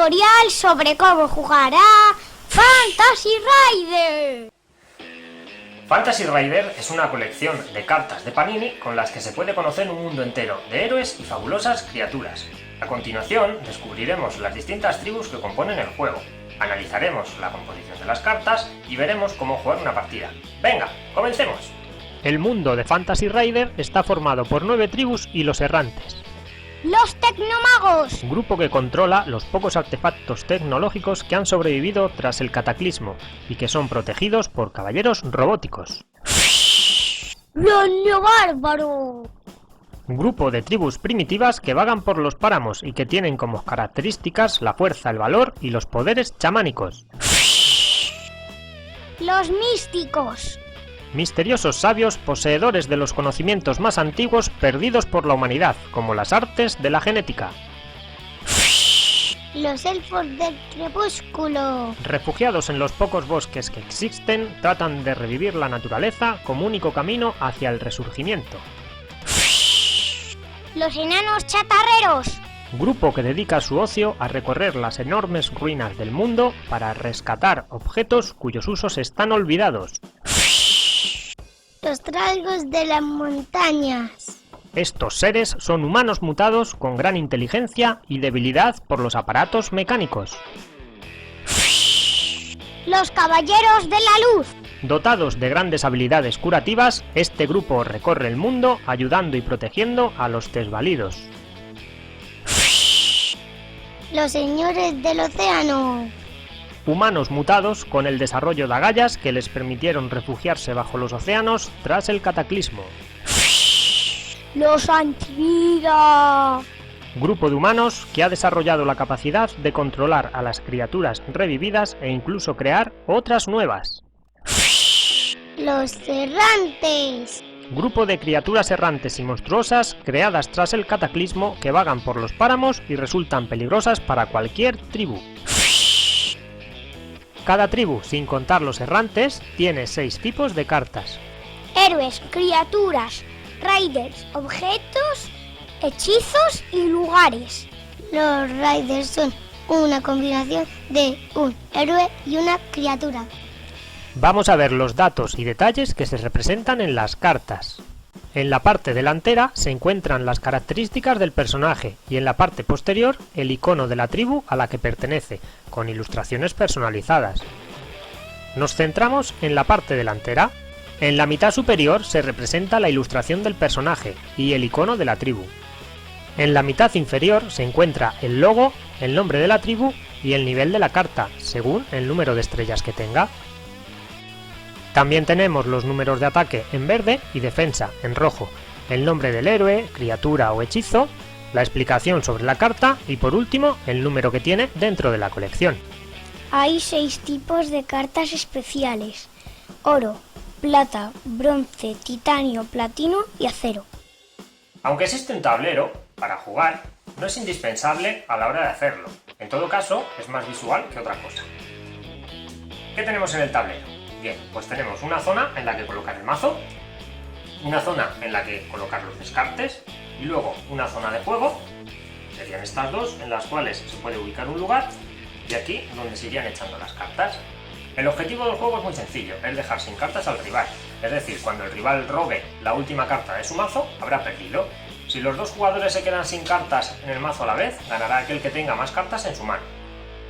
tutorial sobre cómo jugar a Fantasy Rider. Fantasy Rider es una colección de cartas de Panini con las que se puede conocer un mundo entero de héroes y fabulosas criaturas. A continuación, descubriremos las distintas tribus que componen el juego, analizaremos la composición de las cartas y veremos cómo jugar una partida. ¡Venga, comencemos! El mundo de Fantasy Rider está formado por 9 tribus y los errantes. Los Tecnomagos. Un grupo que controla los pocos artefactos tecnológicos que han sobrevivido tras el cataclismo y que son protegidos por caballeros robóticos. Los Neobárbaros. Un grupo de tribus primitivas que vagan por los páramos y que tienen como características la fuerza, el valor y los poderes chamánicos. Los Místicos. Misteriosos sabios poseedores de los conocimientos más antiguos perdidos por la humanidad, como las artes de la genética. Los Elfos del Crepúsculo. Refugiados en los pocos bosques que existen, tratan de revivir la naturaleza como único camino hacia el resurgimiento. Los Enanos Chatarreros. Grupo que dedica su ocio a recorrer las enormes ruinas del mundo para rescatar objetos cuyos usos están olvidados. Los Trasgos de las Montañas. Estos seres son humanos mutados con gran inteligencia y debilidad por los aparatos mecánicos. Los Caballeros de la Luz. Dotados de grandes habilidades curativas, este grupo recorre el mundo ayudando y protegiendo a los desvalidos. Los Señores del Océano. Humanos mutados con el desarrollo de agallas que les permitieron refugiarse bajo los océanos tras el cataclismo. Los Antivida. Grupo de humanos que ha desarrollado la capacidad de controlar a las criaturas revividas e incluso crear otras nuevas. Los Errantes. Grupo de criaturas errantes y monstruosas creadas tras el cataclismo que vagan por los páramos y resultan peligrosas para cualquier tribu. Cada tribu, sin contar los errantes, tiene 6 tipos de cartas. Héroes, criaturas, raiders, objetos, hechizos y lugares. Los raiders son una combinación de un héroe y una criatura. Vamos a ver los datos y detalles que se representan en las cartas. En la parte delantera se encuentran las características del personaje y en la parte posterior el icono de la tribu a la que pertenece, con ilustraciones personalizadas. Nos centramos en la parte delantera. En la mitad superior se representa la ilustración del personaje y el icono de la tribu. En la mitad inferior se encuentra el logo, el nombre de la tribu y el nivel de la carta, según el número de estrellas que tenga. También tenemos los números de ataque en verde y defensa en rojo, el nombre del héroe, criatura o hechizo, la explicación sobre la carta y por último el número que tiene dentro de la colección. Hay 6 tipos de cartas especiales: oro, plata, bronce, titanio, platino y acero. Aunque existe un tablero para jugar, no es indispensable a la hora de hacerlo. En todo caso, es más visual que otra cosa. ¿Qué tenemos en el tablero? Bien, pues tenemos una zona en la que colocar el mazo, una zona en la que colocar los descartes y luego una zona de juego, serían estas dos, en las cuales se puede ubicar un lugar y aquí donde se irían echando las cartas. El objetivo del juego es muy sencillo, es dejar sin cartas al rival, es decir, cuando el rival robe la última carta de su mazo, habrá perdido. Si los dos jugadores se quedan sin cartas en el mazo a la vez, ganará aquel que tenga más cartas en su mano.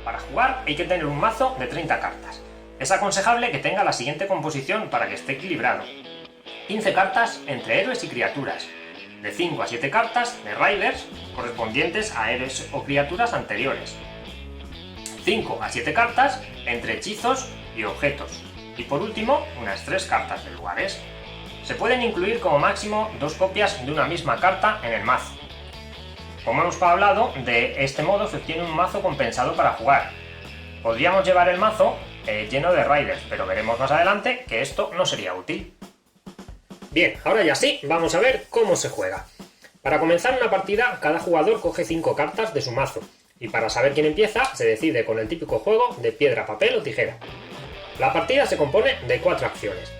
Para jugar hay que tener un mazo de 30 cartas. Es aconsejable que tenga la siguiente composición para que esté equilibrado: 15 cartas entre héroes y criaturas, de 5 a 7 cartas de raiders correspondientes a héroes o criaturas anteriores, 5 a 7 cartas entre hechizos y objetos, y por último unas 3 cartas de lugares. Se pueden incluir como máximo 2 copias de una misma carta en el mazo. Como hemos hablado, de este modo se obtiene un mazo compensado para jugar. Podríamos llevar el mazo lleno de raiders, pero veremos más adelante que esto no sería útil. Bien, ahora ya sí, vamos a ver cómo se juega. Para comenzar una partida, cada jugador coge 5 cartas de su mazo, y para saber quién empieza, se decide con el típico juego de piedra, papel o tijera. La partida se compone de 4 acciones: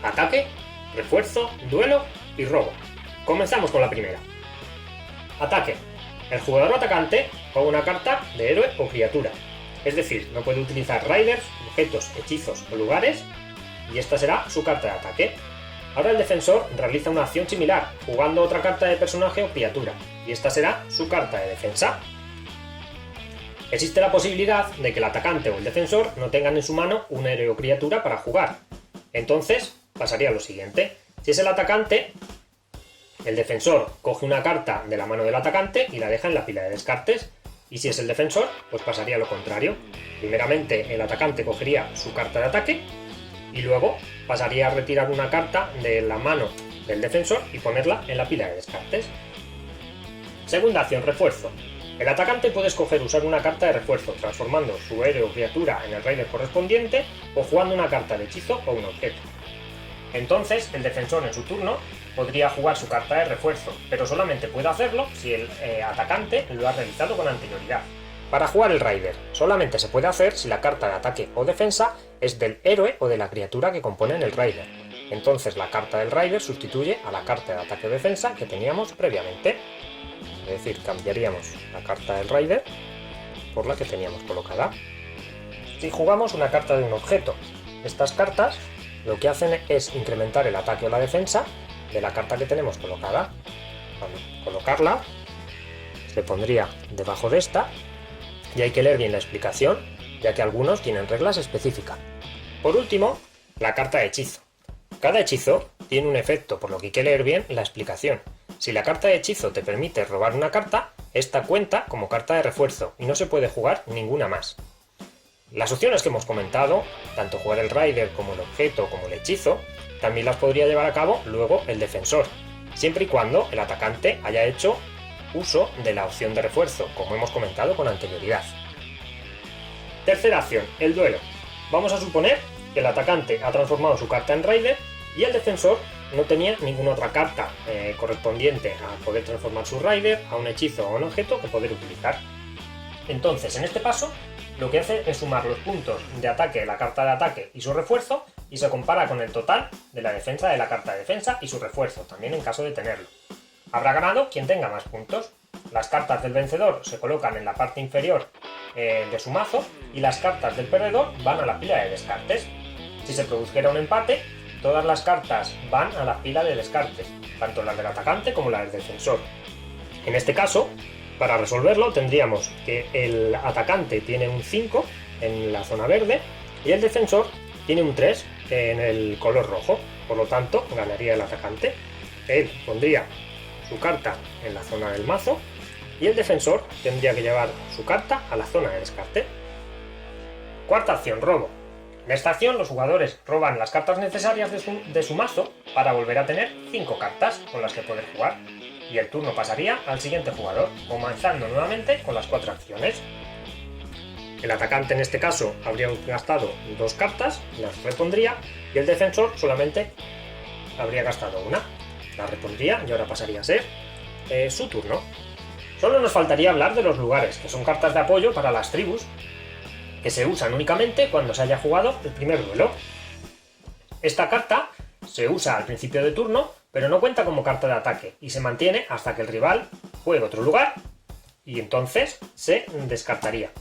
ataque, refuerzo, duelo y robo. Comenzamos con la primera. Ataque. El jugador atacante juega una carta de héroe o criatura, es decir, no puede utilizar riders, objetos, hechizos o lugares, y esta será su carta de ataque. Ahora el defensor realiza una acción similar, jugando otra carta de personaje o criatura, y esta será su carta de defensa. Existe la posibilidad de que el atacante o el defensor no tengan en su mano un héroe o criatura para jugar. Entonces pasaría lo siguiente: si es el atacante, el defensor coge una carta de la mano del atacante y la deja en la pila de descartes, y si es el defensor, pues pasaría lo contrario. Primeramente el atacante cogería su carta de ataque y luego pasaría a retirar una carta de la mano del defensor y ponerla en la pila de descartes. Segunda acción, refuerzo. El atacante puede escoger usar una carta de refuerzo, transformando su héroe o criatura en el rider correspondiente o jugando una carta de hechizo o un objeto. Entonces el defensor en su turno podría jugar su carta de refuerzo, pero solamente puede hacerlo si el atacante lo ha realizado con anterioridad. Para jugar el rider, solamente se puede hacer si la carta de ataque o defensa es del héroe o de la criatura que componen el rider. Entonces la carta del rider sustituye a la carta de ataque o defensa que teníamos previamente. Es decir, cambiaríamos la carta del rider por la que teníamos colocada. Si jugamos una carta de un objeto, estas cartas lo que hacen es incrementar el ataque o la defensa de la carta que tenemos colocada. Al colocarla, se pondría debajo de esta, y hay que leer bien la explicación, ya que algunos tienen reglas específicas. Por último, la carta de hechizo. Cada hechizo tiene un efecto, por lo que hay que leer bien la explicación. Si la carta de hechizo te permite robar una carta, esta cuenta como carta de refuerzo y no se puede jugar ninguna más. Las opciones que hemos comentado, tanto jugar el rider como el objeto como el hechizo, también las podría llevar a cabo luego el defensor, siempre y cuando el atacante haya hecho uso de la opción de refuerzo, como hemos comentado con anterioridad. Tercera acción, el duelo. Vamos a suponer que el atacante ha transformado su carta en rider y el defensor no tenía ninguna otra carta correspondiente a poder transformar su rider, a un hechizo o a un objeto que poder utilizar. Entonces, en este paso, lo que hace es sumar los puntos de ataque de la carta de ataque y su refuerzo, y se compara con el total de la defensa de la carta de defensa y su refuerzo, también en caso de tenerlo. Habrá ganado quien tenga más puntos. Las cartas del vencedor se colocan en la parte inferior de su mazo y las cartas del perdedor van a la pila de descartes. Si se produjera un empate, todas las cartas van a la pila de descartes, tanto las del atacante como las del defensor. En este caso, para resolverlo tendríamos que el atacante tiene un 5 en la zona verde y el defensor tiene un 3 en el color rojo, por lo tanto ganaría el atacante. Él pondría su carta en la zona del mazo y el defensor tendría que llevar su carta a la zona de descarte. Cuarta acción, robo. En esta acción los jugadores roban las cartas necesarias de su mazo para volver a tener 5 cartas con las que poder jugar, y el turno pasaría al siguiente jugador, comenzando nuevamente con las 4 acciones. El atacante en este caso habría gastado 2 cartas, las repondría, y el defensor solamente habría gastado una, la repondría y ahora pasaría a ser su turno. Solo nos faltaría hablar de los lugares, que son cartas de apoyo para las tribus, que se usan únicamente cuando se haya jugado el primer duelo. Esta carta se usa al principio de turno, pero no cuenta como carta de ataque y se mantiene hasta que el rival juegue otro lugar y entonces se descartaría.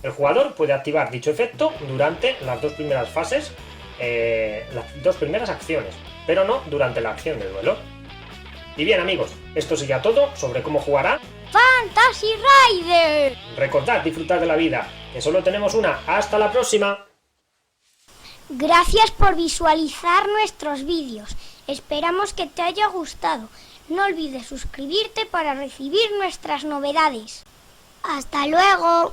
El jugador puede activar dicho efecto durante las 2 primeras fases, las 2 primeras acciones, pero no durante la acción del duelo. Y bien amigos, esto sería todo sobre cómo jugar a Fantasy Rider. Recordad disfrutar de la vida, que solo tenemos una. ¡Hasta la próxima! Gracias por visualizar nuestros vídeos. Esperamos que te haya gustado. No olvides suscribirte para recibir nuestras novedades. ¡Hasta luego!